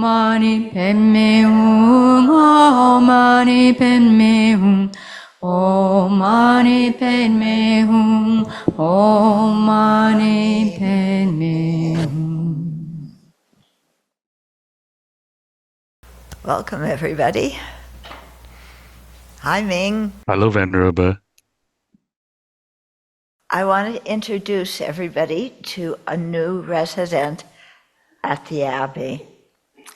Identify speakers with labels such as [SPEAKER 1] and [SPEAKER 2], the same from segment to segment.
[SPEAKER 1] maṇi padme hum, Om maṇi padme hum, Om maṇi padme hum, Om maṇi padme hum.
[SPEAKER 2] Welcome, everybody. Hi, Meng.
[SPEAKER 3] Hello, Venerable.
[SPEAKER 2] I want to introduce everybody to a new resident at the Abbey.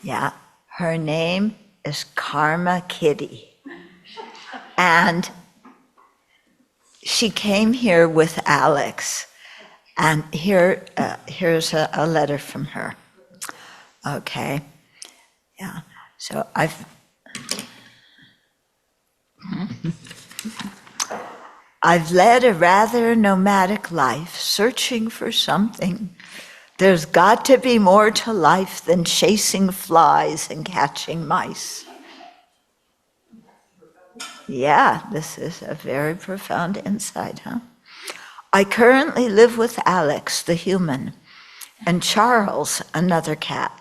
[SPEAKER 2] Yeah, her name is Karma Kitty. And she came here with Alex. And here's a letter from her. Okay. Yeah. So I've led a rather nomadic life, searching for something. There's got to be more to life than chasing flies and catching mice. Yeah, this is a very profound insight, huh? I currently live with Alex, the human, and Charles, another cat.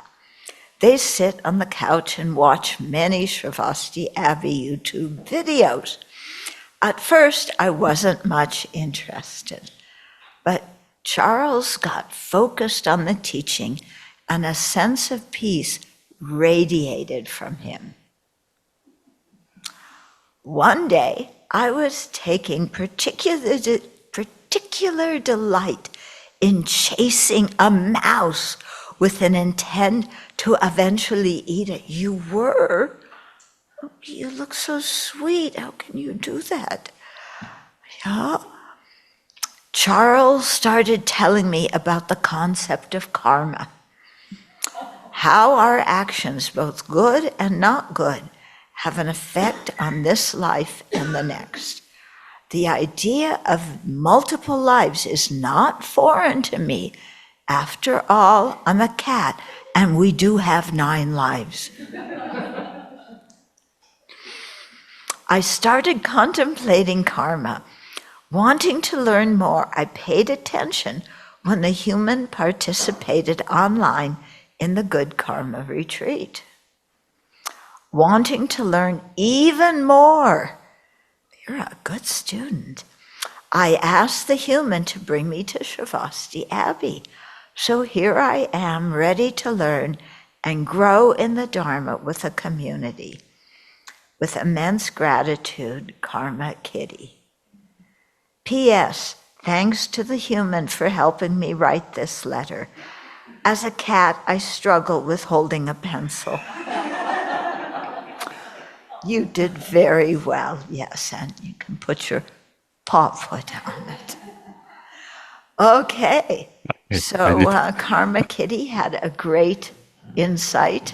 [SPEAKER 2] They sit on the couch and watch many Sravasti Abbey YouTube videos. At first, I wasn't much interested, but Charles got focused on the teaching and a sense of peace radiated from him. One day, I was taking particular delight in chasing a mouse with an intent to eventually eat it. You were? You look so sweet. How can you do that? Yeah. Charles started telling me about the concept of karma. How our actions, both good and not good, have an effect on this life and the next. The idea of multiple lives is not foreign to me. After all, I'm a cat, and we do have 9 lives. I started contemplating karma. Wanting to learn more, I paid attention when the human participated online in the Good Karma retreat. Wanting to learn even more, you're a good student, I asked the human to bring me to Sravasti Abbey. So here I am, ready to learn and grow in the Dharma with a community. With immense gratitude, Karma Kitty. P.S. Thanks to the human for helping me write this letter. As a cat, I struggle with holding a pencil. You did very well, yes, and you can put your paw foot on it. Okay, so Karma Kitty had a great insight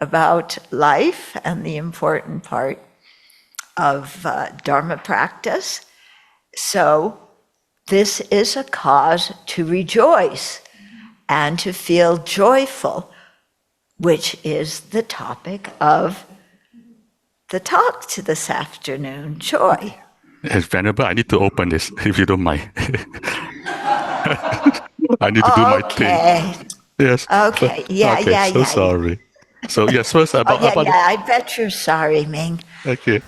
[SPEAKER 2] about life and the important part of Dharma practice. So this is a cause to rejoice and to feel joyful, which is the topic of the talk to this afternoon, joy.
[SPEAKER 3] Yes, Venerable, I need to open this, if you don't mind. I need to do my thing. Yes.
[SPEAKER 2] Okay,
[SPEAKER 3] so sorry. So yes, first about...
[SPEAKER 2] I bet you're sorry, Meng.
[SPEAKER 3] Okay.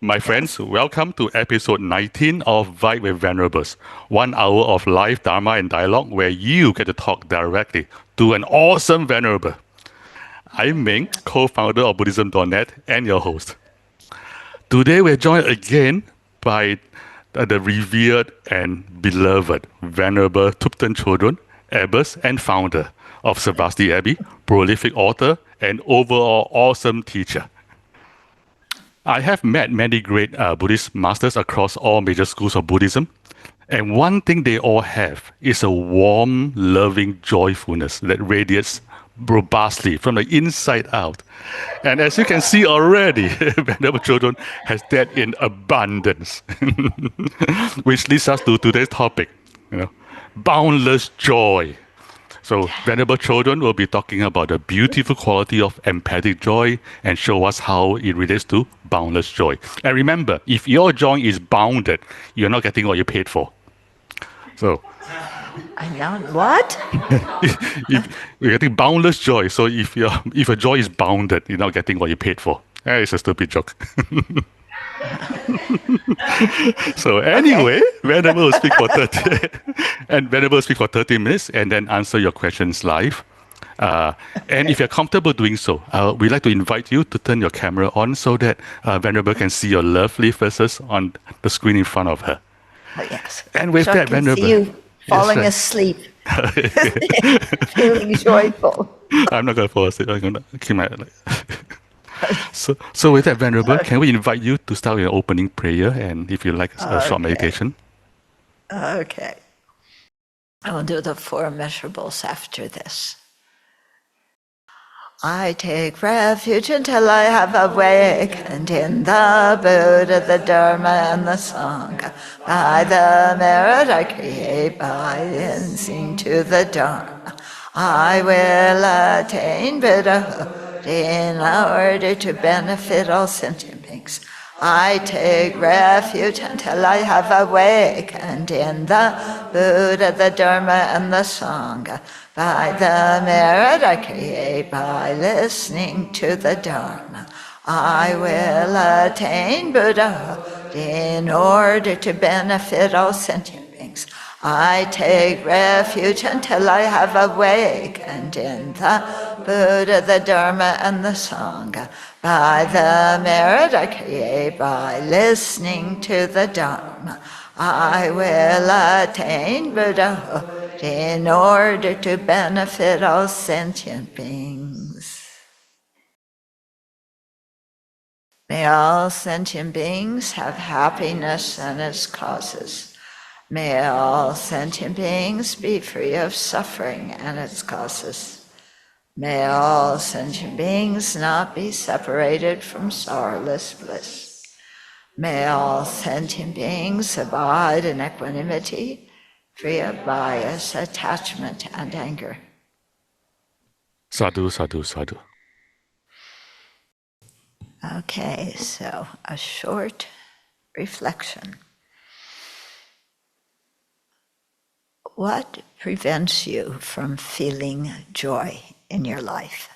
[SPEAKER 3] My friends, welcome to episode 19 of Vibe with Venerables, 1 hour of live Dharma and dialogue where you get to talk directly to an awesome Venerable. I'm Meng, co-founder of Buddhism-dot-net and your host. Today we're joined again by the revered and beloved Venerable Thubten Chodron, abbess and founder of Sravasti Abbey, prolific author and overall awesome teacher. I have met many great Buddhist masters across all major schools of Buddhism, and one thing they all have is a warm, loving joyfulness that radiates robustly from the inside out. And as you can see already, Venerable Chodron has that in abundance, which leads us to today's topic, boundless joy. So Venerable Chodron will be talking about the beautiful quality of empathic joy and show us how it relates to boundless joy. And remember, if your joy is bounded, you're not getting what you paid for. So
[SPEAKER 2] I know what?
[SPEAKER 3] You're getting boundless joy. So if your joy is bounded, you're not getting what you paid for. It's a stupid joke. So anyway,
[SPEAKER 2] Okay.
[SPEAKER 3] Venerable will speak for 30 and Venerable will speak for 30 minutes and then answer your questions live. And if you're comfortable doing so, we'd like to invite you to turn your camera on so that Venerable can see your lovely faces on the screen in front of her.
[SPEAKER 2] Oh, yes.
[SPEAKER 3] And with
[SPEAKER 2] So I
[SPEAKER 3] that,
[SPEAKER 2] can see
[SPEAKER 3] Venerable,
[SPEAKER 2] you
[SPEAKER 3] yes,
[SPEAKER 2] falling
[SPEAKER 3] right.
[SPEAKER 2] asleep, feeling joyful.
[SPEAKER 3] I'm not going to fall asleep. I'm going to keep my. So with that, Venerable, can we invite you to start with an opening prayer, and if you like a short
[SPEAKER 2] Okay.
[SPEAKER 3] meditation?
[SPEAKER 2] Okay. I will do the 4 immeasurables after this. I take refuge until I have awakened in the Buddha, the Dharma, and the Sangha. By the merit I create by listening to the Dharma, I will attain Buddhahood in order to benefit all sentient beings. I take refuge until I have awakened in the Buddha, the Dharma, and the Sangha. By the merit I create by listening to the Dharma, I will attain Buddhahood in order to benefit all sentient beings. I take refuge until I have awakened in the Buddha, the Dharma, and the Sangha. By the merit I create by listening to the Dharma, I will attain Buddhahood in order to benefit all sentient beings. May all sentient beings have happiness and its causes. May all sentient beings be free of suffering and its causes. May all sentient beings not be separated from sorrowless bliss. May all sentient beings abide in equanimity, free of bias, attachment, and anger.
[SPEAKER 3] Sadhu, sadhu, sadhu.
[SPEAKER 2] Okay, so a short reflection. What prevents you from feeling joy in your life?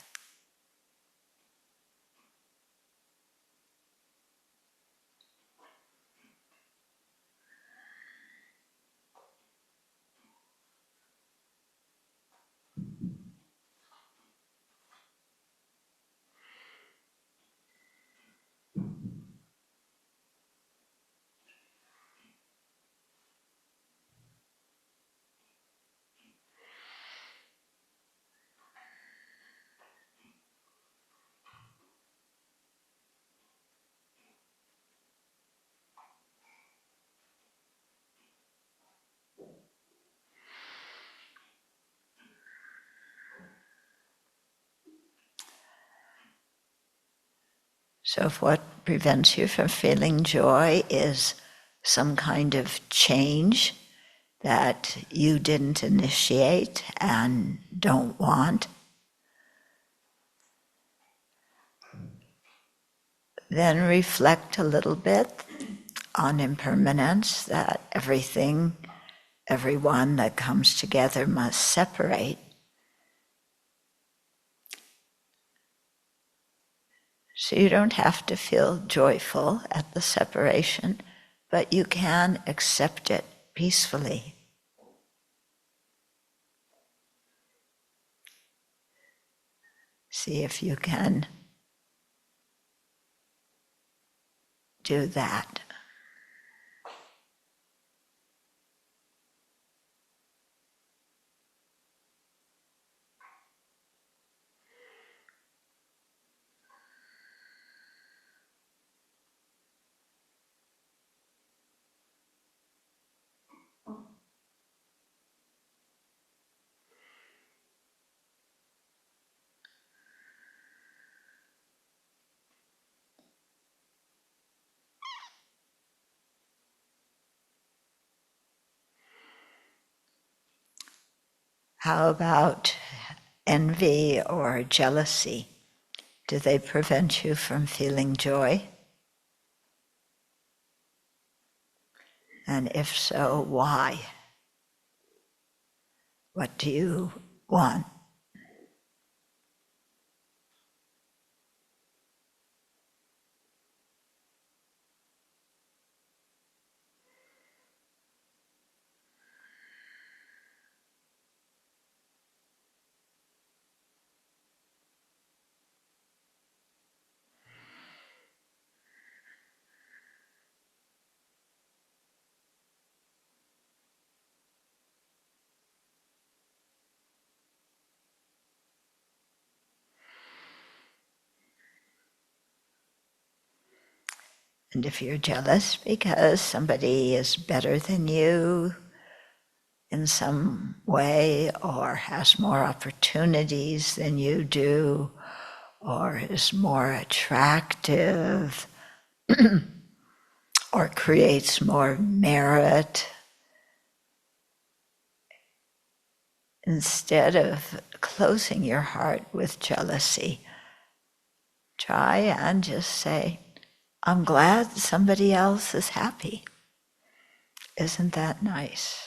[SPEAKER 2] So if what prevents you from feeling joy is some kind of change that you didn't initiate and don't want, then reflect a little bit on impermanence, that everything, everyone that comes together must separate. So you don't have to feel joyful at the separation, but you can accept it peacefully. See if you can do that. How about envy or jealousy? Do they prevent you from feeling joy? And if so, why? What do you want? And if you're jealous because somebody is better than you in some way, or has more opportunities than you do, or is more attractive, or creates more merit, instead of closing your heart with jealousy, try and just say, I'm glad somebody else is happy. Isn't that nice?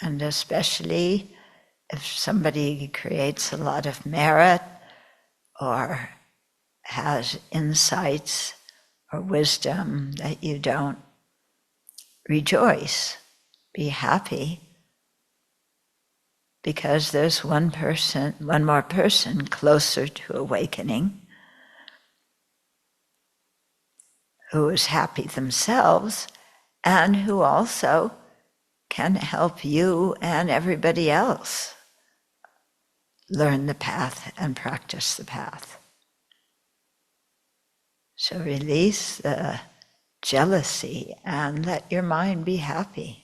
[SPEAKER 2] And especially if somebody creates a lot of merit or has insights or wisdom that you don't, rejoice, be happy, because there's one more person closer to awakening who is happy themselves and who also can help you and everybody else learn the path and practice the path. So release the jealousy and let your mind be happy.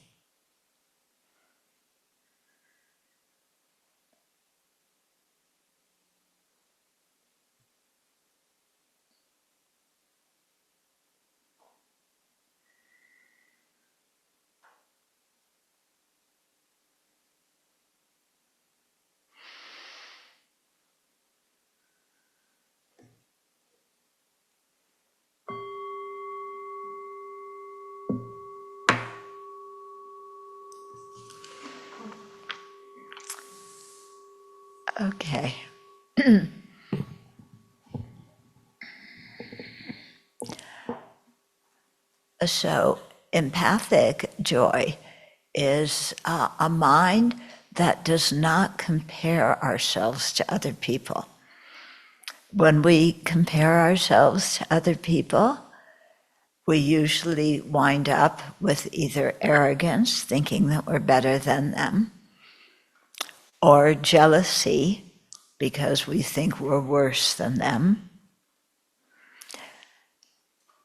[SPEAKER 2] Okay. So empathic joy is a mind that does not compare ourselves to other people. When we compare ourselves to other people, we usually wind up with either arrogance, thinking that we're better than them, or jealousy, because we think we're worse than them.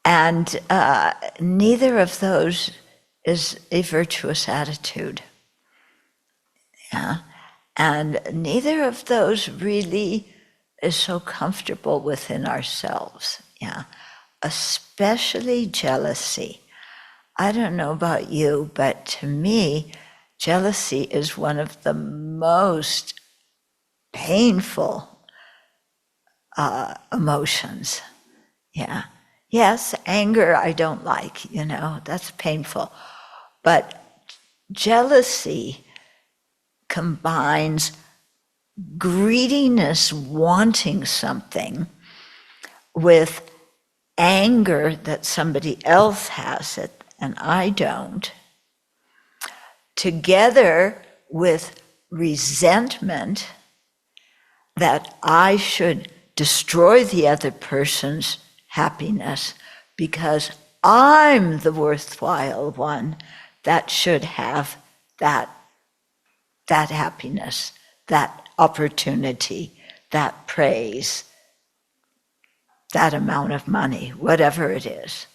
[SPEAKER 2] And neither of those is a virtuous attitude. Yeah? And neither of those really is so comfortable within ourselves. Yeah? Especially jealousy. I don't know about you, but to me, jealousy is one of the most painful emotions. Yeah. Yes, anger I don't like, that's painful. But jealousy combines greediness, wanting something, with anger that somebody else has it and I don't, together with resentment that I should destroy the other person's happiness because I'm the worthwhile one that should have that happiness, that opportunity, that praise, that amount of money, whatever it is.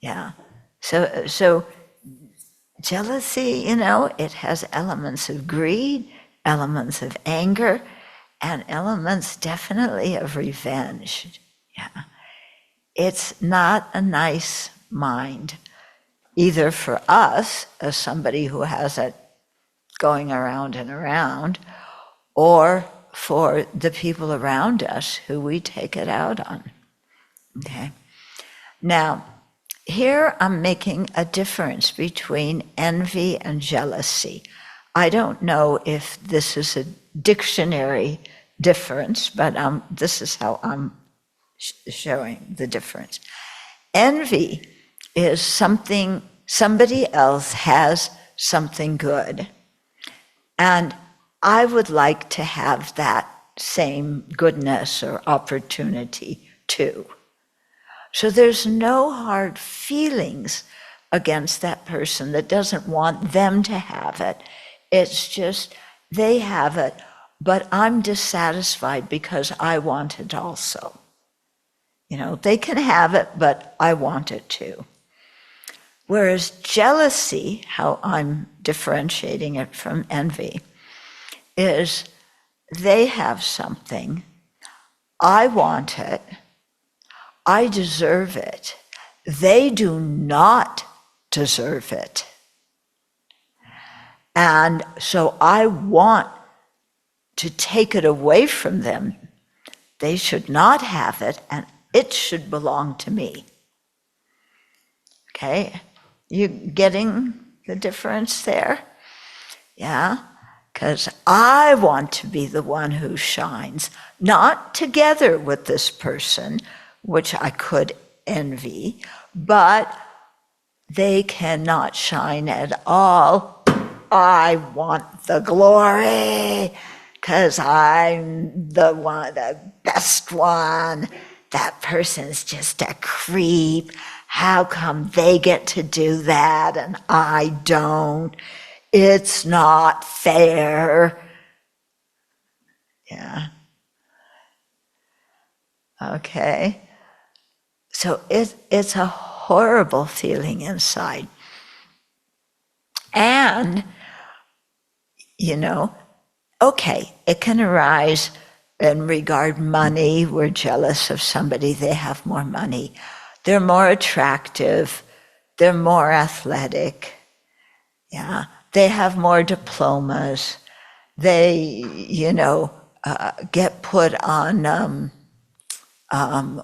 [SPEAKER 2] Yeah. So jealousy, it has elements of greed, elements of anger, and elements definitely of revenge. Yeah. It's not a nice mind, either for us as somebody who has it going around and around, or for the people around us who we take it out on. Okay. Now, here I'm making a difference between envy and jealousy. I don't know if this is a dictionary difference, but this is how I'm showing the difference. Envy is something, somebody else has something good, and I would like to have that same goodness or opportunity too. So there's no hard feelings against that person that doesn't want them to have it. It's just they have it, but I'm dissatisfied because I want it also. You know, they can have it, but I want it too. Whereas jealousy, how I'm differentiating it from envy, is they have something, I want it, I deserve it, they do not deserve it. And so I want to take it away from them. They should not have it, and it should belong to me. Okay? You getting the difference there? Yeah? Because I want to be the one who shines, not together with this person, which I could envy, but they cannot shine at all. I want the glory, because I'm the one, the best one. That person's just a creep. How come they get to do that and I don't? It's not fair. Yeah. Okay. So it's a horrible feeling inside. And, you know, okay, it can arise in regard money. We're jealous of somebody, they have more money. They're more attractive, they're more athletic, yeah. They have more diplomas, they, you know, get put on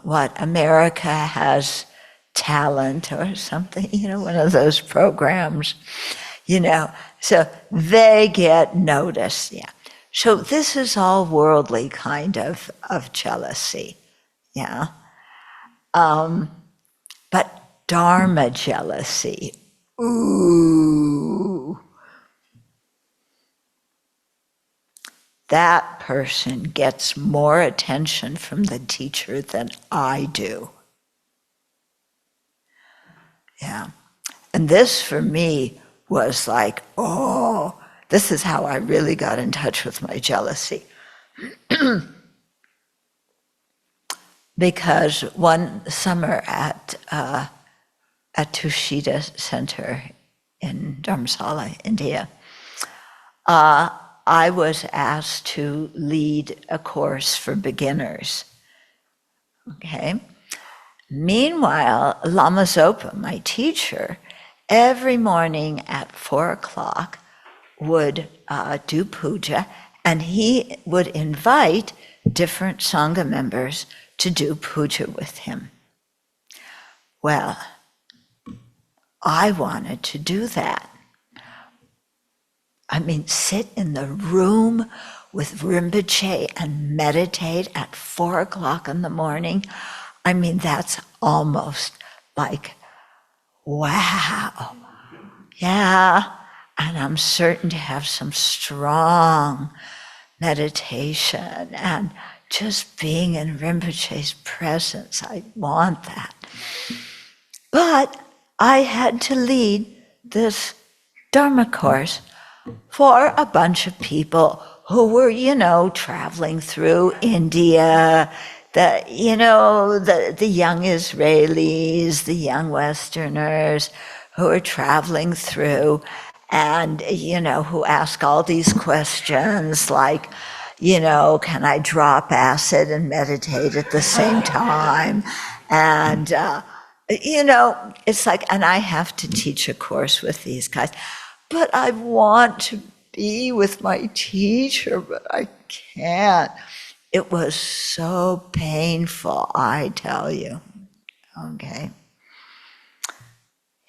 [SPEAKER 2] what, America Has Talent or something, you know, one of those programs, you know, so they get noticed, yeah. So this is all worldly kind of jealousy, yeah. But Dharma jealousy, ooh, that person gets more attention from the teacher than I do. Yeah. And this for me was like, oh, this is how I really got in touch with my jealousy. Because one summer at Tushita Center in Dharamsala, India, I was asked to lead a course for beginners. Okay. Meanwhile, Lama Zopa, my teacher, every morning at 4:00 would do puja, and he would invite different Sangha members to do puja with him. Well, I wanted to do that. I mean, sit in the room with Rinpoche and meditate at 4:00 in the morning. I mean, that's almost like, wow. Yeah, and I'm certain to have some strong meditation and just being in Rinpoche's presence. I want that. But I had to lead this Dharma course for a bunch of people who were, you know, traveling through India, the young Israelis, the young Westerners who were traveling through. and, who ask all these questions like, can I drop acid and meditate at the same time? And, it's like, and I have to teach a course with these guys, but I want to be with my teacher, but I can't. It was so painful, I tell you. Okay.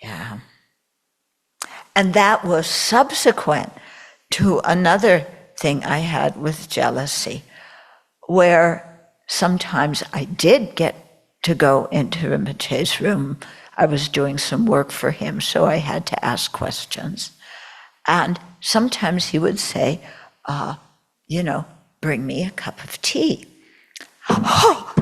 [SPEAKER 2] Yeah. And that was subsequent to another thing I had with jealousy, where sometimes I did get to go into Rinpoche's room. I was doing some work for him, so I had to ask questions. And sometimes he would say, bring me a cup of tea. Oh,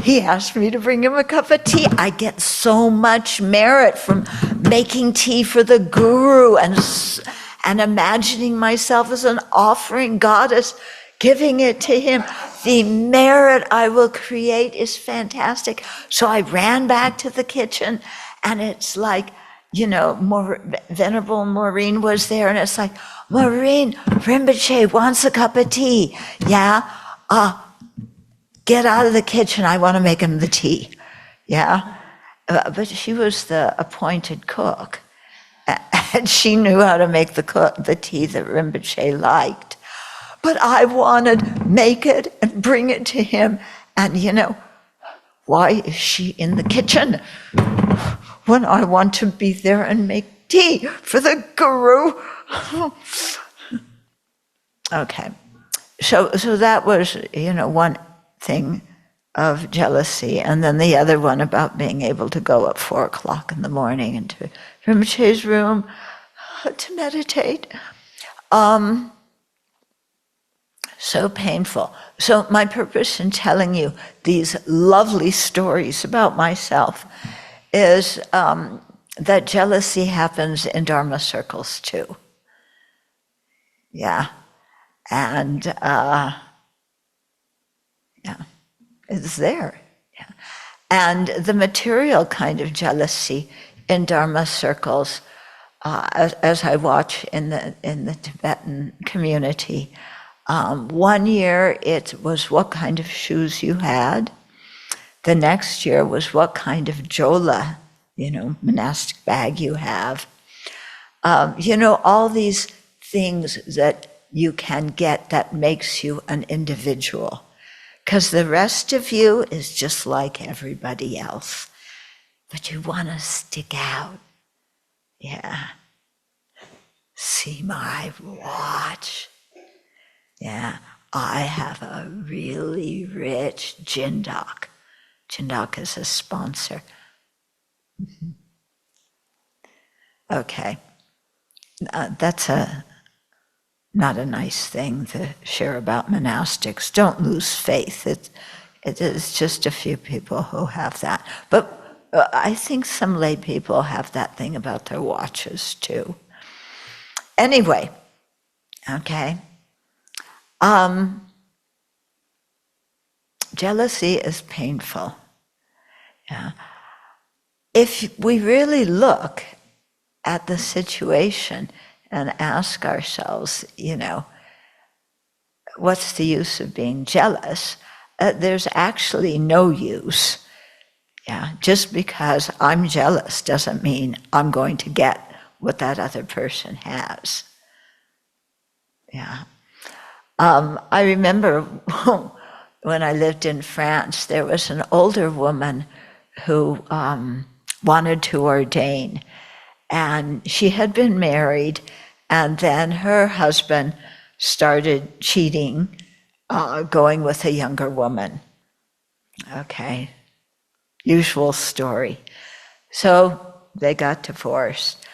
[SPEAKER 2] he asked me to bring him a cup of tea. I get so much merit from making tea for the guru and imagining myself as an offering goddess, giving it to him. The merit I will create is fantastic. So I ran back to the kitchen, and it's like, Venerable Maureen was there, and it's like, Maureen, Rinpoche wants a cup of tea. Yeah? Get out of the kitchen, I want to make him the tea. Yeah? But she was the appointed cook, and she knew how to make the tea that Rinpoche liked. But I wanted make it and bring it to him, and why is she in the kitchen when I want to be there and make tea for the guru? Okay, so that was, one thing of jealousy, and then the other one about being able to go at 4 o'clock in the morning into Rinpoche's room to meditate. So painful. So my purpose in telling you these lovely stories about myself is that jealousy happens in Dharma circles too. Yeah. And it's there. Yeah. And the material kind of jealousy in Dharma circles, as I watch in the Tibetan community, 1 year it was what kind of shoes you had. The next year was what kind of jola, monastic bag you have. All these things that you can get that makes you an individual. Because the rest of you is just like everybody else. But you want to stick out. Yeah. See my watch. Yeah, I have a really rich Jindak. Jindak is a sponsor. Mm-hmm. Okay. That's not a nice thing to share about monastics. Don't lose faith. It is just a few people who have that. But I think some lay people have that thing about their watches too. Anyway, okay. Jealousy is painful. Yeah. If we really look at the situation and ask ourselves, what's the use of being jealous? There's actually no use. Yeah, just because I'm jealous doesn't mean I'm going to get what that other person has. Yeah. I remember when I lived in France, there was an older woman who wanted to ordain, and she had been married, and then her husband started cheating, going with a younger woman. Okay, usual story. So they got divorced.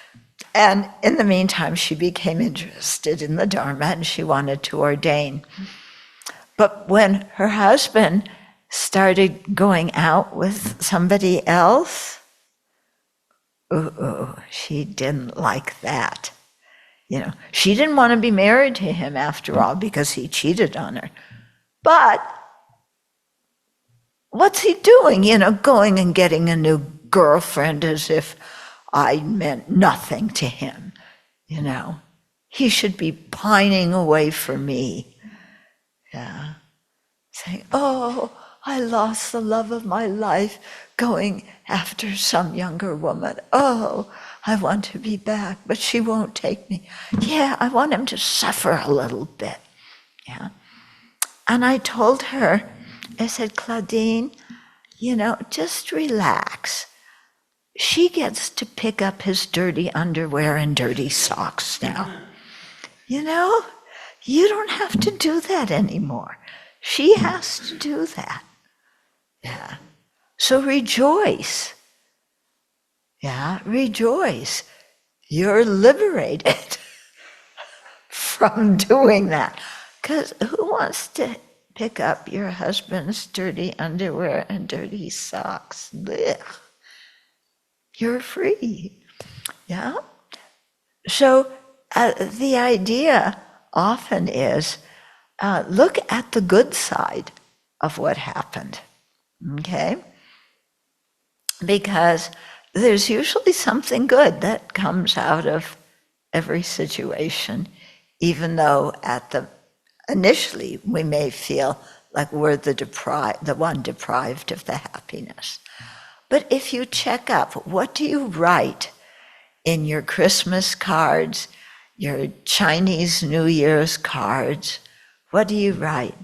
[SPEAKER 2] And in the meantime, she became interested in the Dharma and she wanted to ordain. But when her husband started going out with somebody else, she didn't like that. She didn't want to be married to him after all because he cheated on her. But what's he doing? Going and getting a new girlfriend as if I meant nothing to him. He should be pining away for me. Yeah. Saying, oh, I lost the love of my life going after some younger woman. Oh, I want to be back, but she won't take me. Yeah, I want him to suffer a little bit. Yeah. And I told her, I said, Claudine, just relax. She gets to pick up his dirty underwear and dirty socks now. You don't have to do that anymore. She has to do that. Yeah. So rejoice. Yeah, rejoice. You're liberated from doing that. Because who wants to pick up your husband's dirty underwear and dirty socks? Blech. You're free. Yeah? So the idea often is, look at the good side of what happened, okay? Because there's usually something good that comes out of every situation, even though initially we may feel like we're the one deprived of the happiness. But if you check up, what do you write in your Christmas cards, your Chinese New Year's cards? What do you write?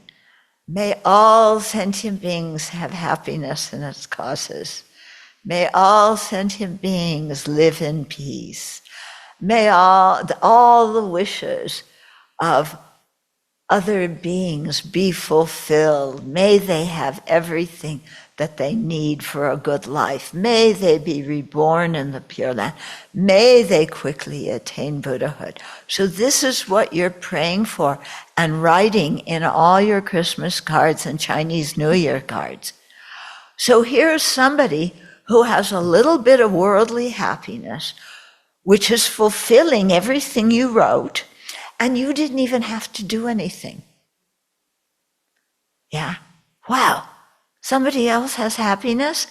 [SPEAKER 2] May all sentient beings have happiness in its causes. May all sentient beings live in peace. May all the wishes of other beings be fulfilled. May they have everything that they need for a good life. May they be reborn in the Pure Land. May they quickly attain Buddhahood. So this is what you're praying for and writing in all your Christmas cards and Chinese New Year cards. So here's somebody who has a little bit of worldly happiness, which is fulfilling everything you wrote, and you didn't even have to do anything. Yeah? Wow. Somebody else has happiness.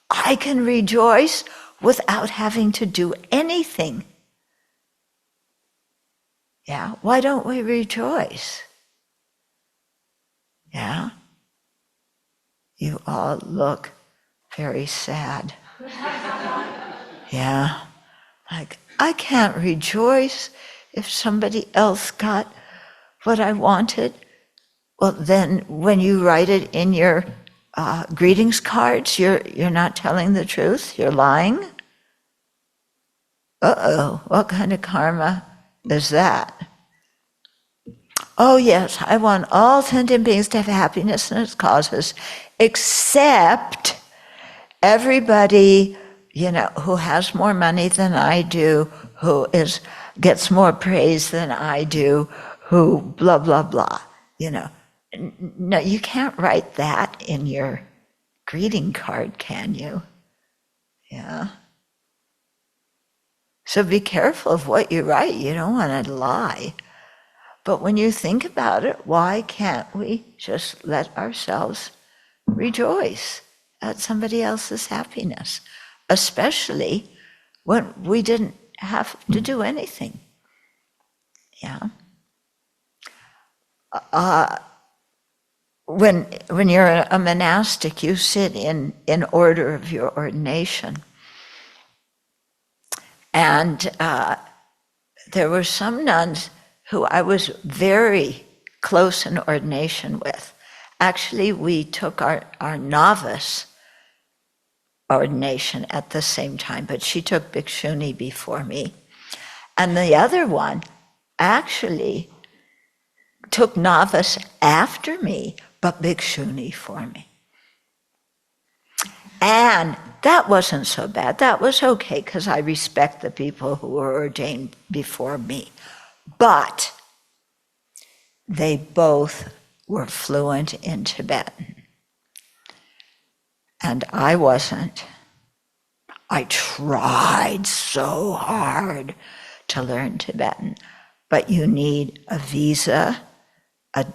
[SPEAKER 2] I can rejoice without having to do anything. Yeah? Why don't we rejoice? Yeah? You all look very sad. Yeah? Like, I can't rejoice if somebody else got what I wanted. Well, then when you write it in your greetings cards, you're not telling the truth, you're lying. Uh-oh, what kind of karma is that? Oh yes, I want all sentient beings to have happiness in its causes, except everybody, who has more money than I do, who gets more praise than I do, who blah, blah, blah, No, you can't write that in your greeting card, can you? Yeah. So be careful of what you write. You don't want to lie. But when you think about it, why can't we just let ourselves rejoice at somebody else's happiness, especially when we didn't have to do anything? Yeah. When you're a monastic, you sit in order of your ordination. And there were some nuns who I was very close in ordination with. Actually, we took our novice ordination at the same time, but she took Bhikshuni before me. And the other one actually took novice after me, but Bhikshuni for me. And that wasn't so bad. That was okay, because I respect the people who were ordained before me. But they both were fluent in Tibetan. And I wasn't. I tried so hard to learn Tibetan. But you need a visa, a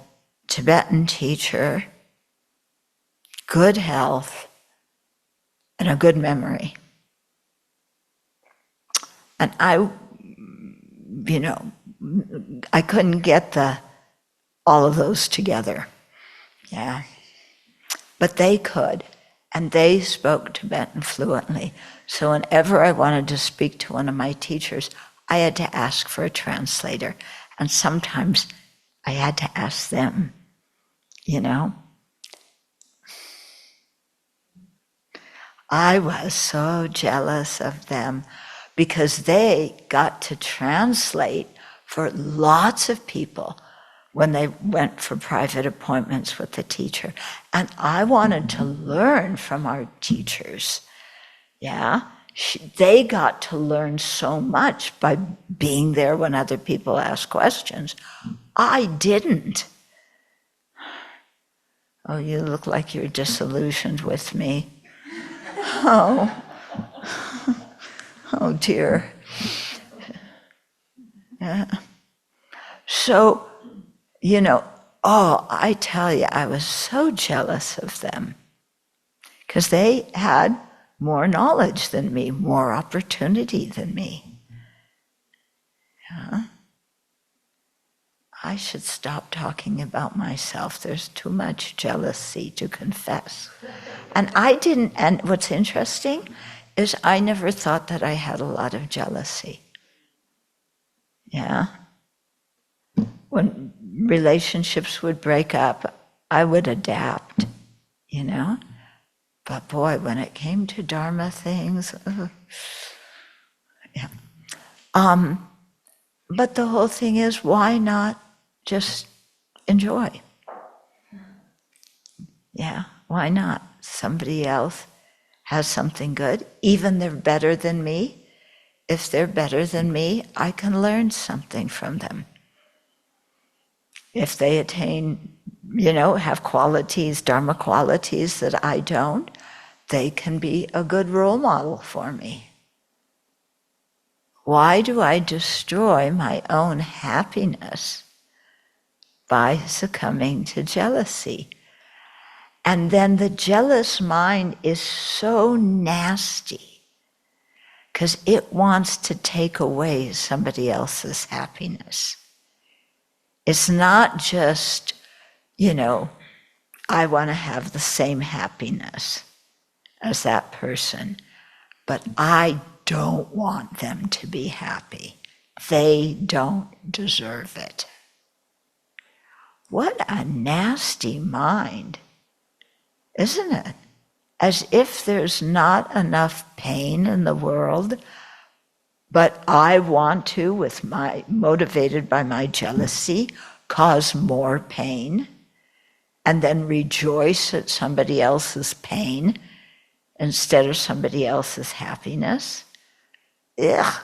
[SPEAKER 2] Tibetan teacher, good health, and a good memory. And I I couldn't get all of those together. Yeah. But they could, and they spoke Tibetan fluently. So whenever I wanted to speak to one of my teachers, I had to ask for a translator. And sometimes I had to ask them, I was so jealous of them because they got to translate for lots of people when they went for private appointments with the teacher. And I wanted to learn from our teachers. Yeah, they got to learn so much by being there when other people asked questions. I didn't. Oh, you look like you're disillusioned with me. Oh, oh dear. Yeah. So, I tell you, I was so jealous of them because they had more knowledge than me, more opportunity than me. Yeah. I should stop talking about myself. There's too much jealousy to confess. And and what's interesting is I never thought that I had a lot of jealousy. Yeah. When relationships would break up, I would adapt, But boy, when it came to Dharma things, yeah. But the whole thing is, why not just enjoy? Yeah, why not? Somebody else has something good, even they're better than me. If they're better than me, I can learn something from them. If they attain, have qualities, Dharma qualities that I don't, they can be a good role model for me. Why do I destroy my own happiness by succumbing to jealousy? And then the jealous mind is so nasty because it wants to take away somebody else's happiness. It's not just, I want to have the same happiness as that person, but I don't want them to be happy. They don't deserve it. What a nasty mind, isn't it? As if there's not enough pain in the world, but I want to, motivated by my jealousy, cause more pain, and then rejoice at somebody else's pain instead of somebody else's happiness. Ugh,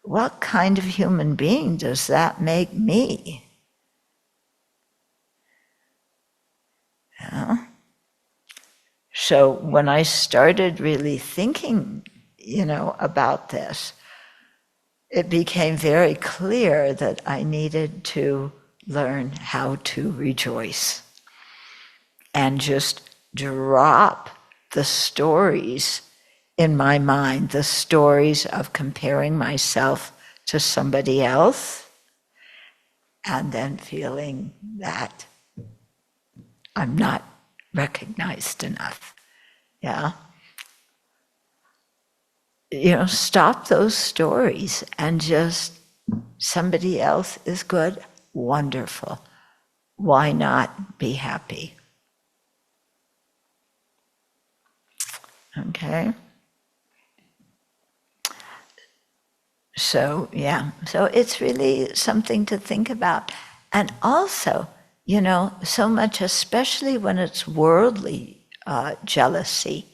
[SPEAKER 2] what kind of human being does that make me? Yeah. So when I started really thinking, about this, it became very clear that I needed to learn how to rejoice and just drop the stories in my mind, the stories of comparing myself to somebody else and then feeling that I'm not recognized enough. Yeah. Stop those stories and just, somebody else is good, wonderful. Why not be happy? Okay? So, yeah. So it's really something to think about. And also, so much, especially when it's worldly jealousy.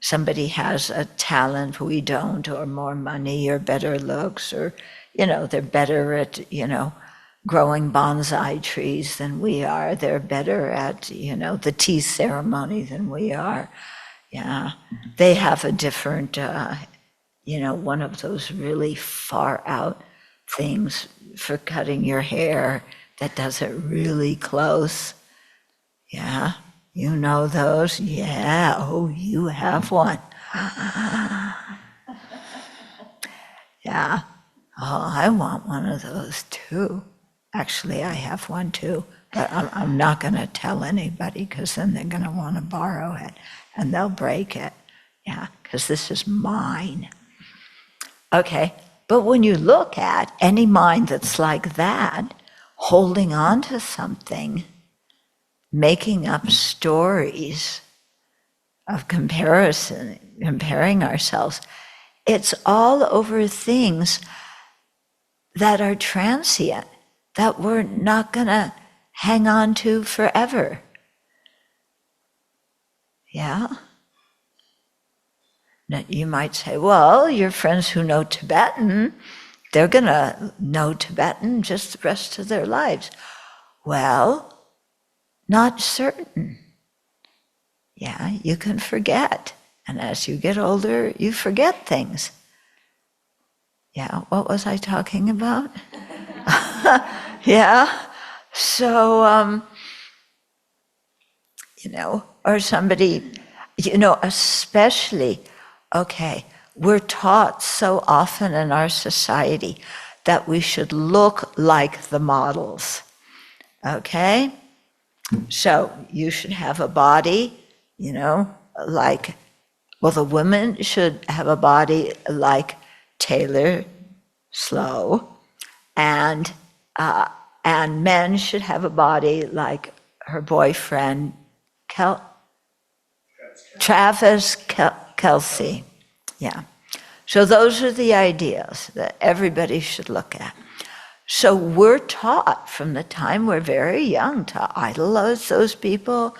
[SPEAKER 2] Somebody has a talent we don't, or more money, or better looks, or, they're better at, growing bonsai trees than we are. They're better at, the tea ceremony than we are. Yeah. They have a different, one of those really far out things for cutting your hair that does it really close. Yeah. You know those? Yeah, oh, you have one. Yeah. Oh, I want one of those too. Actually, I have one too, but I'm not going to tell anybody because then they're going to want to borrow it and they'll break it. Yeah, because this is mine. Okay, but when you look at any mind that's like that, holding on to something, making up stories of comparison, comparing ourselves, it's all over things that are transient, that we're not going to hang on to forever. Yeah? Now, you might say, well, your friends who know Tibetan, they're going to know Tibetan just the rest of their lives. Well, not certain. Yeah, you can forget. And as you get older, you forget things. Yeah, what was I talking about? Yeah, so, or somebody, especially, okay, we're taught so often in our society that we should look like the models, okay? So you should have a body, like, well, the women should have a body like Taylor Slow, and men should have a body like her boyfriend, Travis Kelce. Yeah. So those are the ideas that everybody should look at. So we're taught from the time we're very young to idolize those people.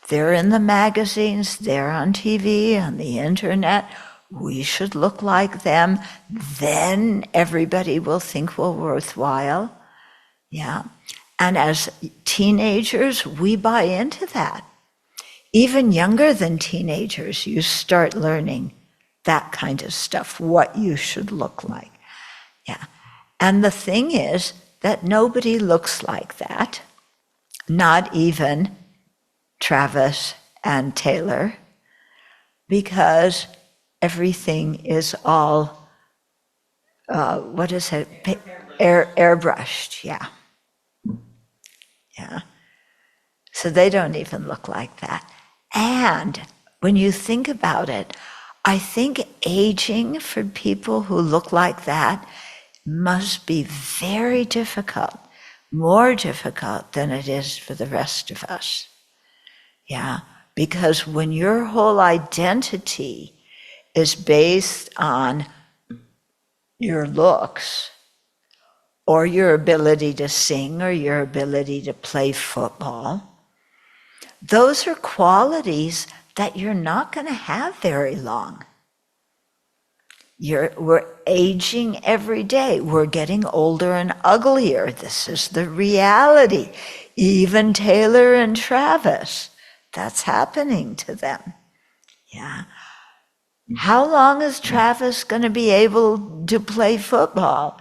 [SPEAKER 2] They're in the magazines, they're on TV, on the internet. We should look like them. Then everybody will think we're worthwhile. Yeah. And as teenagers, we buy into that. Even younger than teenagers, you start learning that kind of stuff, what you should look like. Yeah. And the thing is that nobody looks like that, not even Travis and Taylor, because everything is all, what is it? Airbrushed, yeah. Yeah. So they don't even look like that. And when you think about it, I think aging for people who look like that must be very difficult, more difficult than it is for the rest of us. Yeah, because when your whole identity is based on your looks, or your ability to sing, or your ability to play football, those are qualities that you're not going to have very long. We're aging every day. We're getting older and uglier. This is the reality. Even Taylor and Travis, that's happening to them. Yeah. How long is Travis going to be able to play football?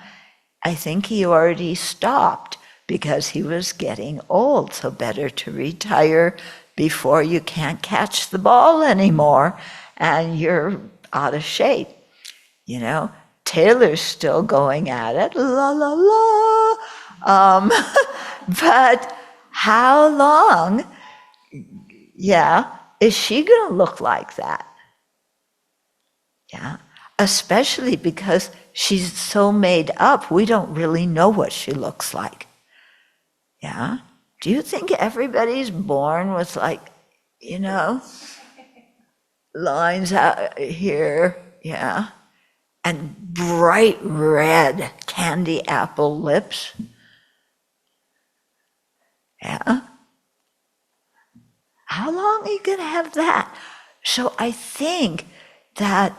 [SPEAKER 2] I think he already stopped because he was getting old, so better to retire before you can't catch the ball anymore and you're out of shape. Taylor's still going at it, la la la. But how long, is she going to look like that? Yeah, especially because she's so made up, we don't really know what she looks like. Yeah? Do you think everybody's born with lines out here? Yeah. And bright red candy apple lips? Yeah. How long are you going to have that? So I think that,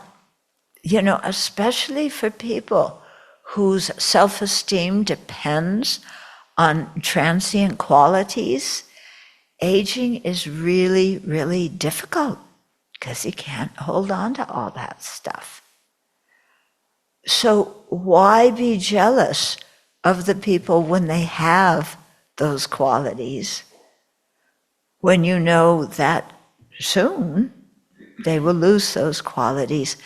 [SPEAKER 2] especially for people whose self-esteem depends on transient qualities, aging is really, really difficult because you can't hold on to all that stuff. So why be jealous of the people when they have those qualities, when you know that soon they will lose those qualities,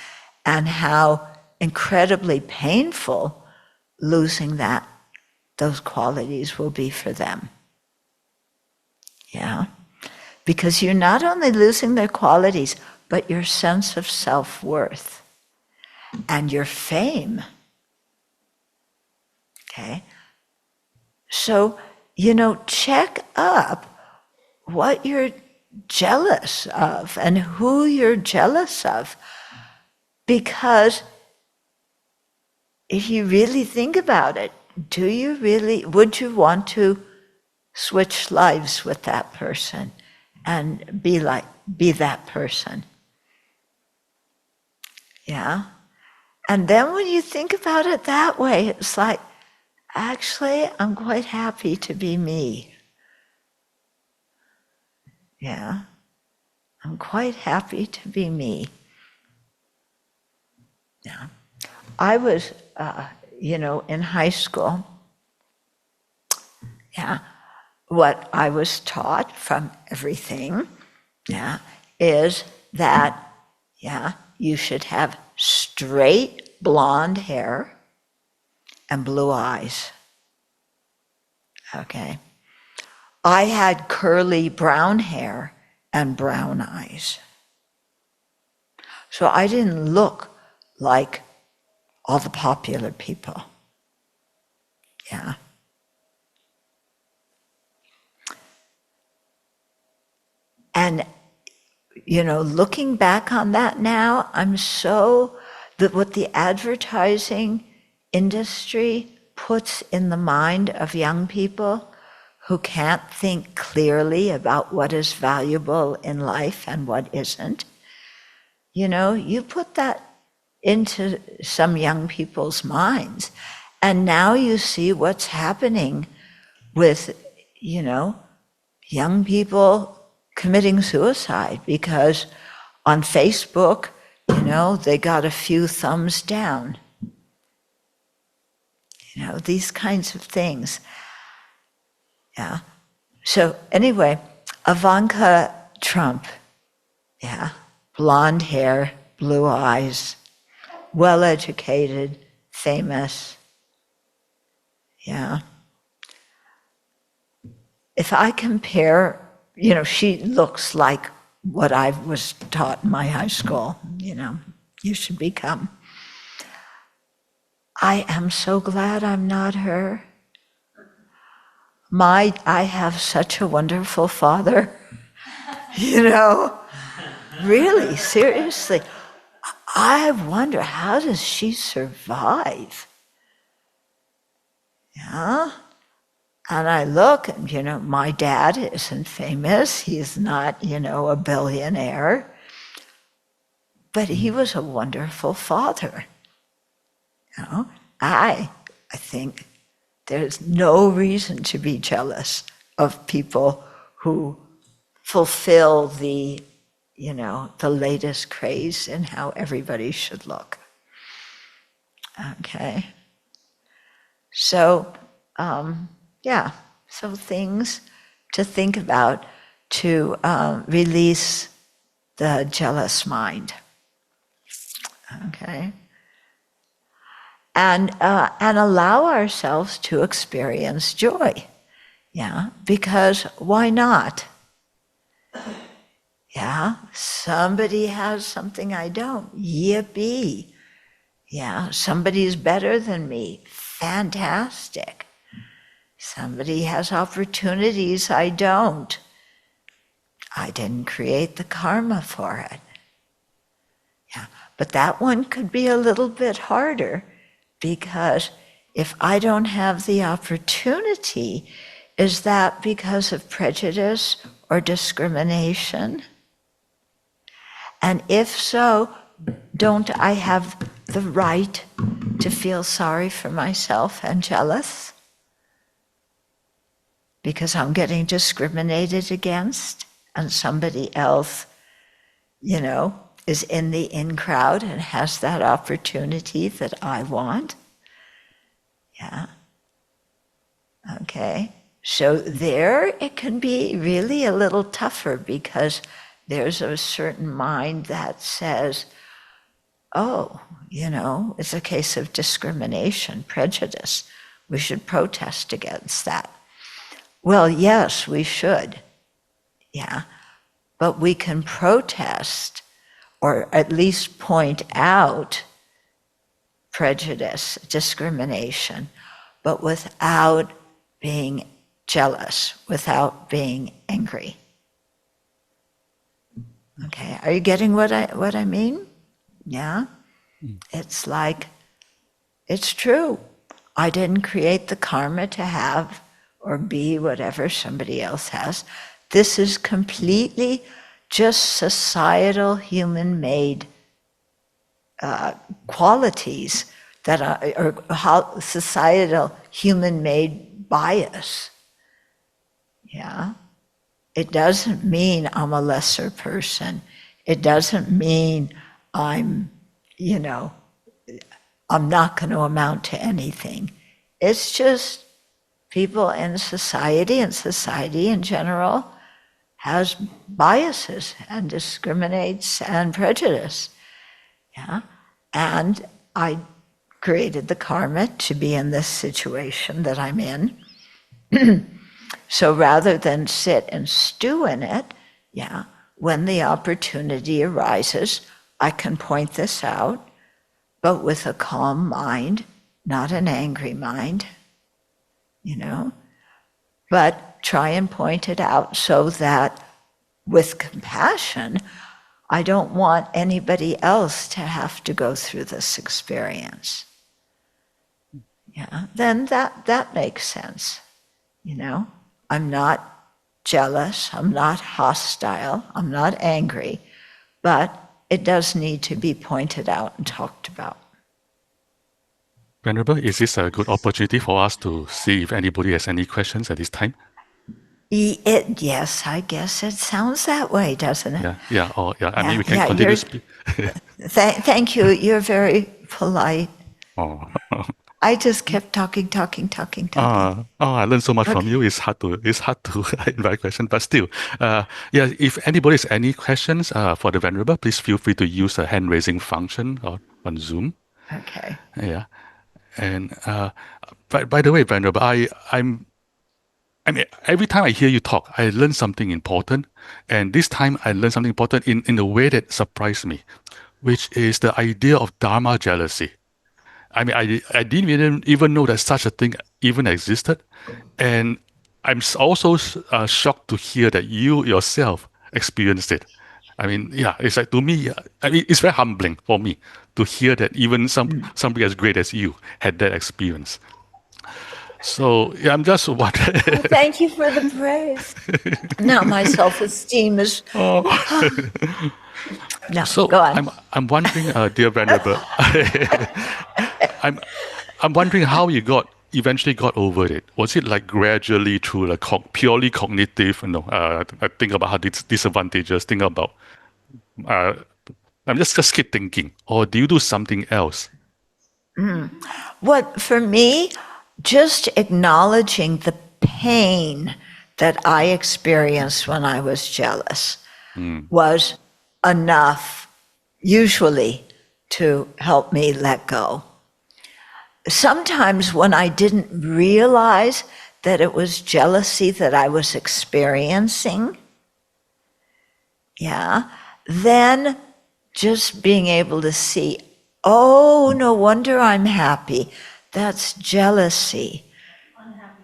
[SPEAKER 2] and how incredibly painful losing that, those qualities will be for them. Yeah? Because you're not only losing their qualities, but your sense of self-worth and your fame. Okay? So, check up what you're jealous of and who you're jealous of. Because if you really think about it, would you want to switch lives with that person and be that person? Yeah? And then when you think about it that way, it's like, actually, I'm quite happy to be me. Yeah? I'm quite happy to be me. Yeah. I was, in high school, yeah, what I was taught from everything, yeah, is that, yeah, you should have straight blonde hair and blue eyes. Okay. I had curly brown hair and brown eyes. So I didn't look like all the popular people. Yeah. And, looking back on that now, what the advertising industry puts in the mind of young people who can't think clearly about what is valuable in life and what isn't, you put that into some young people's minds. And now you see what's happening with, young people committing suicide because on Facebook, they got a few thumbs down. These kinds of things. Yeah. So anyway, Ivanka Trump, yeah, blonde hair, blue eyes, well-educated, famous. Yeah. If I compare, she looks like what I was taught in my high school, you should become. I am so glad I'm not her. I have such a wonderful father, really, seriously. I wonder, how does she survive? Yeah? And I look, and, my dad isn't famous. He's not, a billionaire. But he was a wonderful father. I think there's no reason to be jealous of people who fulfill the latest craze in how everybody should look. Okay. So, so things to think about to release the jealous mind. Okay. And allow ourselves to experience joy. Yeah, because why not? Yeah, somebody has something I don't. Yippee. Yeah, somebody's better than me. Fantastic. Somebody has opportunities I don't. I didn't create the karma for it. Yeah, but that one could be a little bit harder because if I don't have the opportunity, is that because of prejudice or discrimination? And if so, don't I have the right to feel sorry for myself and jealous? Because I'm getting discriminated against and somebody else, is in the in crowd and has that opportunity that I want. Yeah. Okay. So there it can be really a little tougher because there's a certain mind that says, oh, it's a case of discrimination, prejudice. We should protest against that. Well, yes, we should. Yeah. But we can protest, or at least point out prejudice, discrimination, but without being jealous, without being angry. Okay, are you getting what I mean? Yeah? It's like, it's true. I didn't create the karma to have or be whatever somebody else has. This is completely just societal, human-made qualities that are, or societal, human-made bias. Yeah? It doesn't mean I'm a lesser person. It doesn't mean I'm not going to amount to anything. It's just people in society, and society in general has biases and discriminates and prejudice. Yeah? And I created the karma to be in this situation that I'm in. So rather than sit and stew in it, yeah, when the opportunity arises, I can point this out, but with a calm mind, not an angry mind, but try and point it out so that with compassion, I don't want anybody else to have to go through this experience. Yeah, then that makes sense. I'm not jealous, I'm not hostile, I'm not angry, but it does need to be pointed out and talked about.
[SPEAKER 3] Venerable, is this a good opportunity for us to see if anybody has any questions at this time?
[SPEAKER 2] Yes, I guess it sounds that way, doesn't it?
[SPEAKER 3] I mean, we can continue to speak.
[SPEAKER 2] Thank you. You're very polite.
[SPEAKER 3] Oh.
[SPEAKER 2] I just kept talking.
[SPEAKER 3] I learned so much from you. It's hard to invite questions, but still, if anybody has any questions for the Venerable, please feel free to use the hand raising function on Zoom.
[SPEAKER 2] Okay.
[SPEAKER 3] Yeah, and by the way, Venerable, I mean, every time I hear you talk, I learn something important, and this time I learned something important in a way that surprised me, which is the idea of Dharma jealousy. I mean, I didn't even know that such a thing even existed. And I'm also shocked to hear that you yourself experienced it. I mean, it's like, to me, it's very humbling for me to hear that even somebody as great as you had that experience. So, I'm just wondering.
[SPEAKER 2] Thank you for the praise. Now my self-esteem is... No,
[SPEAKER 3] so
[SPEAKER 2] go on.
[SPEAKER 3] I'm wondering, dear Venerable, I'm wondering how you eventually got over it. Was it like gradually through like purely cognitive, think about how disadvantages, think about, I'm just keep thinking, or do you do something else?
[SPEAKER 2] What, for me, just acknowledging the pain that I experienced when I was jealous was enough, usually, to help me let go. Sometimes when I didn't realize that it was jealousy that I was experiencing, then just being able to see, oh, no wonder I'm happy. That's jealousy.
[SPEAKER 1] Unhappy.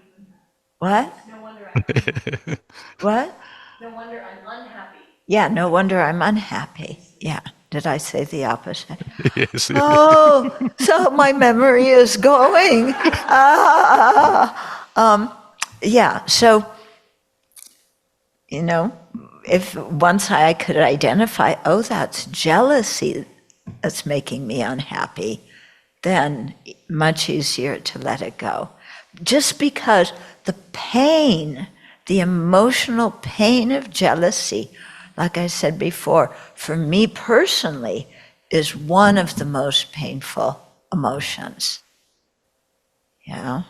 [SPEAKER 2] What?
[SPEAKER 1] No wonder I'm unhappy.
[SPEAKER 2] What?
[SPEAKER 1] No wonder I'm unhappy.
[SPEAKER 2] Yeah, no wonder I'm unhappy. Yeah. Did I say the opposite?
[SPEAKER 3] Yes.
[SPEAKER 2] Oh, so my memory is going. So, if once I could identify, oh, that's jealousy that's making me unhappy, then much easier to let it go. Just because the pain, the emotional pain of jealousy, like I said before, for me personally, is one of the most painful emotions. Yeah.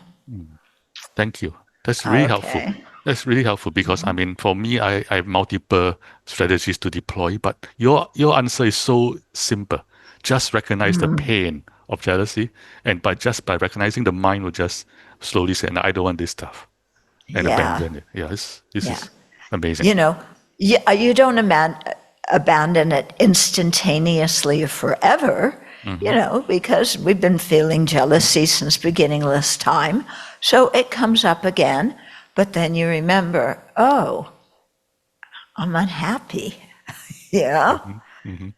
[SPEAKER 3] Thank you. That's really helpful. That's really helpful because, I mean, for me, I have multiple strategies to deploy, but your answer is so simple. just recognize the pain of jealousy, and by recognizing, the mind will just slowly say, "No, I don't want this stuff," and
[SPEAKER 2] Yeah.
[SPEAKER 3] abandon it. Yeah, this
[SPEAKER 2] Yeah.
[SPEAKER 3] is amazing.
[SPEAKER 2] You know, you don't abandon it instantaneously or forever, because we've been feeling jealousy since beginningless time. So it comes up again, but then you remember, oh, I'm unhappy. Yeah.
[SPEAKER 3] Yes.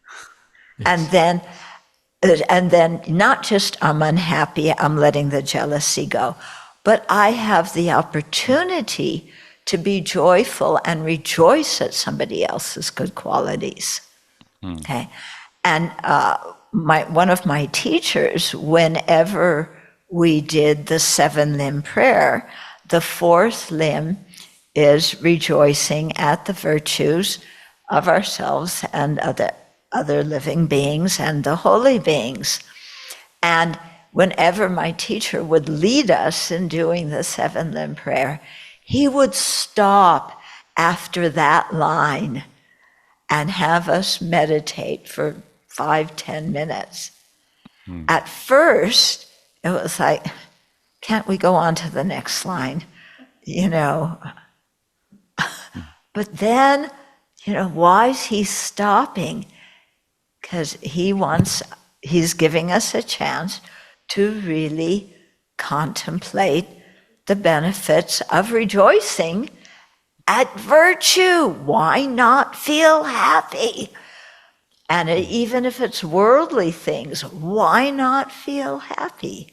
[SPEAKER 2] And then not just I'm unhappy, I'm letting the jealousy go, but I have the opportunity to be joyful and rejoice at somebody else's good qualities. Okay, and one of my teachers, whenever we did the 7-limb prayer, the 4th limb is rejoicing at the virtues of ourselves and other living beings and the holy beings. And whenever my teacher would lead us in doing the 7-limb prayer, he would stop after that line and have us meditate for 5-10 minutes. At first, it was like, can't we go on to the next line? But then, why is he stopping? Because he's giving us a chance to really contemplate the benefits of rejoicing at virtue. Why not feel happy? And even if it's worldly things, why not feel happy?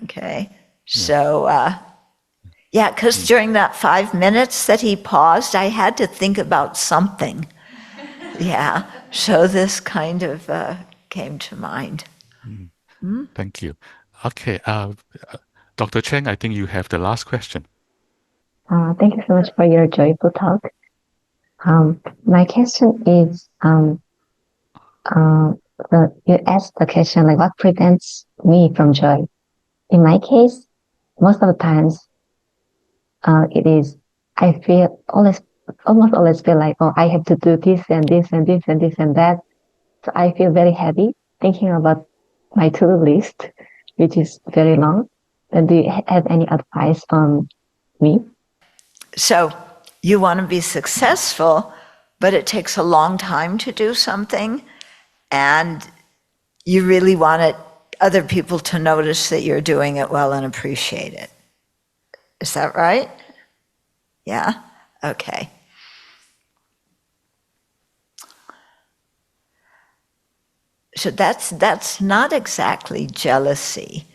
[SPEAKER 2] Okay, so because during that 5 minutes that he paused, I had to think about something. Yeah, so this kind of came to mind.
[SPEAKER 3] Thank you. Okay, Dr. Cheng, I think you have the last question.
[SPEAKER 4] Thank you so much for your joyful talk. My question is, you asked the question like, what prevents me from joy? In my case, most of the times, it is I feel almost always feel like, oh, I have to do this and this and this and this and that. So I feel very heavy thinking about my to-do list, which is very long. And do you have any advice on me?
[SPEAKER 2] So you want to be successful, but it takes a long time to do something, and you really want other people to notice that you're doing it well and appreciate it. Is that right? Yeah? Okay. So that's not exactly jealousy.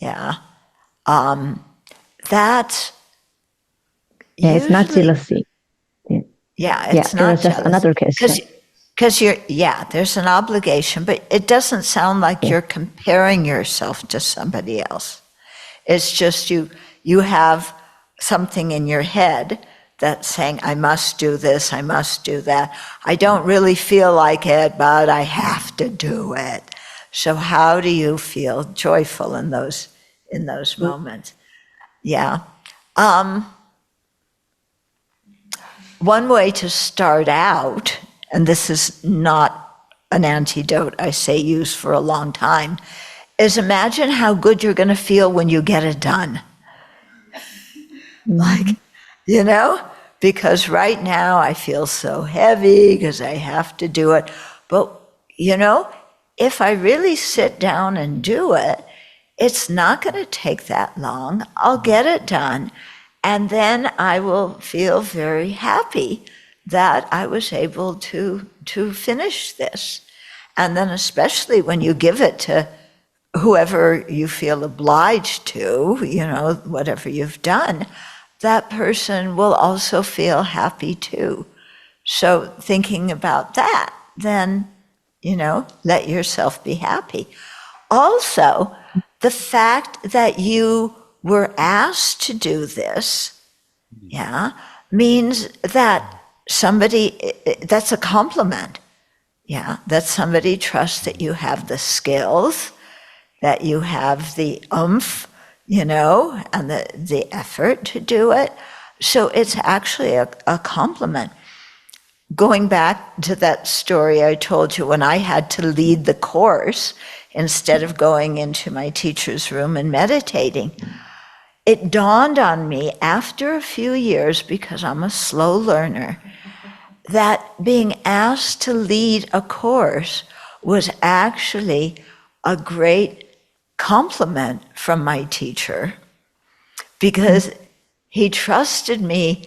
[SPEAKER 2] Yeah. That's
[SPEAKER 4] it's not jealousy.
[SPEAKER 2] Yeah, it's not
[SPEAKER 4] just
[SPEAKER 2] jealousy.
[SPEAKER 4] Another question.
[SPEAKER 2] Because there's an obligation, but it doesn't sound like you're comparing yourself to somebody else. It's just you have something in your head that's saying, I must do this, I must do that. I don't really feel like it, but I have to do it. So how do you feel joyful in those moments? Yeah. One way to start out, and this is not an antidote I say use for a long time, is imagine how good you're going to feel when you get it done. Like, because right now I feel so heavy because I have to do it. But, if I really sit down and do it, it's not going to take that long. I'll get it done. And then I will feel very happy that I was able to finish this. And then especially when you give it to whoever you feel obliged to, whatever you've done, that person will also feel happy too. So thinking about that, then, let yourself be happy. Also, the fact that you were asked to do this, means that that's a compliment. Yeah, that somebody trusts that you have the skills, that you have the oomph, and the effort to do it. So it's actually a compliment. going back to that story I told you when I had to lead the course instead of going into my teacher's room and meditating, it dawned on me after a few years, because I'm a slow learner, that being asked to lead a course was actually a great compliment from my teacher, because he trusted me,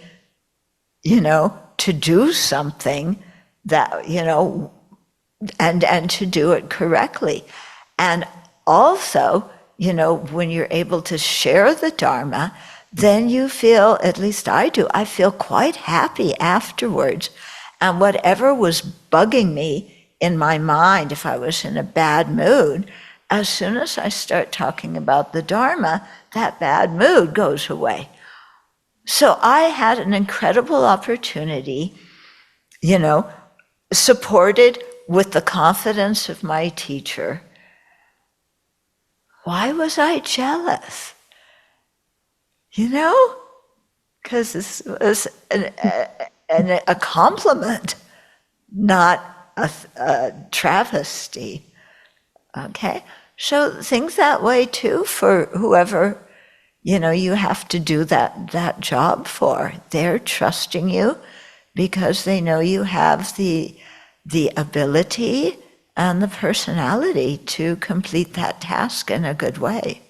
[SPEAKER 2] to do something that, and to do it correctly. And also, when you're able to share the Dharma, then you feel, at least I do, I feel quite happy afterwards. And whatever was bugging me in my mind, if I was in a bad mood, as soon as I start talking about the Dharma, that bad mood goes away. So I had an incredible opportunity, supported with the confidence of my teacher. Why was I jealous? Because this was a compliment, not a travesty. Okay? So think that way too for whoever you have to do that job for. They're trusting you because they know you have the ability and the personality to complete that task in a good way.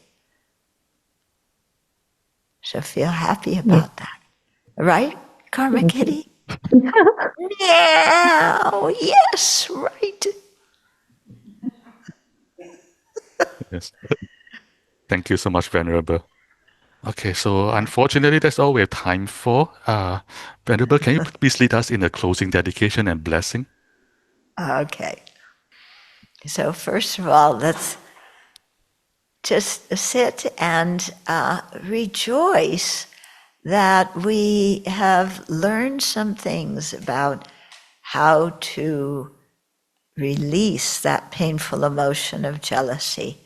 [SPEAKER 2] So feel happy about that. Right, Karma Kitty? Yeah, yes, right.
[SPEAKER 3] Yes. Thank you so much, Venerable. Okay, so unfortunately, that's all we have time for. Venerable, can you please lead us in a closing dedication and blessing?
[SPEAKER 2] Okay. So first of all, let's just sit and rejoice that we have learned some things about how to release that painful emotion of jealousy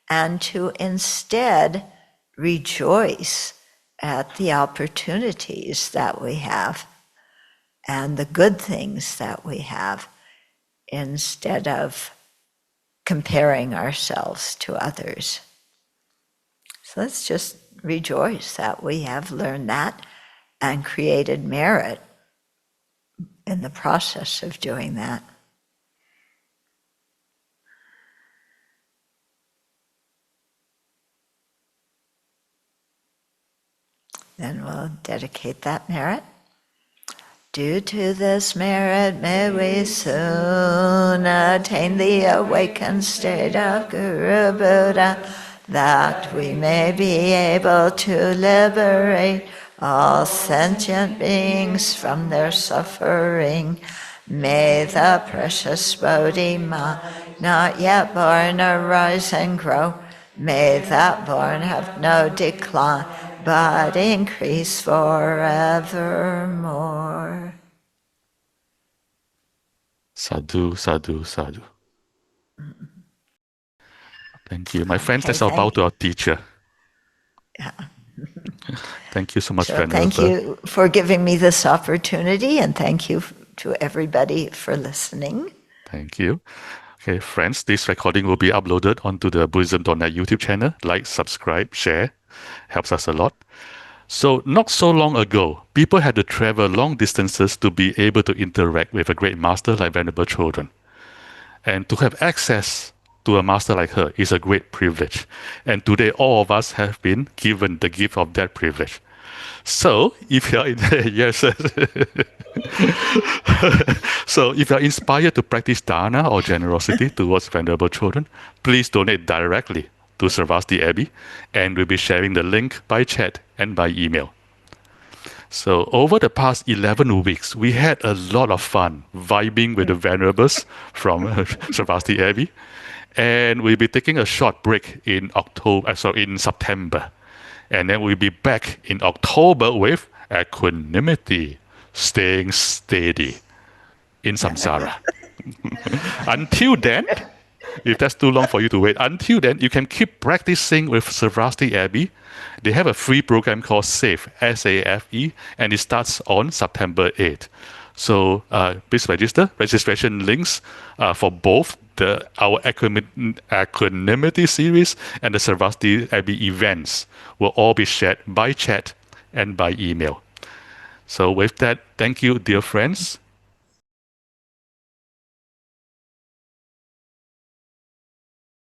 [SPEAKER 2] and to instead rejoice at the opportunities that we have and the good things that we have, instead of comparing ourselves to others. So let's just rejoice that we have learned that and created merit in the process of doing that. Then we'll dedicate that merit. Due to this merit, may we soon attain the awakened state of Guru Buddha, that we may be able to liberate all sentient beings from their suffering. May the precious Bodhi not yet born arise and grow. May that born have no decline, but increase forevermore.
[SPEAKER 3] Sadhu, sadhu, sadhu. Thank you. My friends,
[SPEAKER 2] Okay,
[SPEAKER 3] that's our bow to our teacher.
[SPEAKER 2] Yeah.
[SPEAKER 3] Thank you so much,
[SPEAKER 2] So
[SPEAKER 3] Venerable.
[SPEAKER 2] thank you for giving me this opportunity, and thank you to everybody for listening.
[SPEAKER 3] Thank you. Okay, friends, this recording will be uploaded onto the Buddhism.net YouTube channel. Like, subscribe, share. Helps us a lot. So, not so long ago, people had to travel long distances to be able to interact with a great master like Venerable Chodron. And to have access to a master like her is a great privilege. And today, all of us have been given the gift of that privilege. So, if you're yes, so if you're inspired to practice dana or generosity towards Venerable Chodron, please donate directly to Sarvasti Abbey, and we'll be sharing the link by chat and by email. So over the past 11 weeks, we had a lot of fun vibing with the Venerables from Sarvasti Abbey, and we'll be taking a short break in September. And then we'll be back in October with equanimity, staying steady in samsara. Until then, if that's too long for you to wait, until then, you can keep practicing with Sarvasti Abbey. They have a free program called SAFE, S-A-F-E, and it starts on September 8th. So please register. Registration links for both our equanimity series and the Sarvasti Abbey events will all be shared by chat and by email. So with that, thank you, dear friends.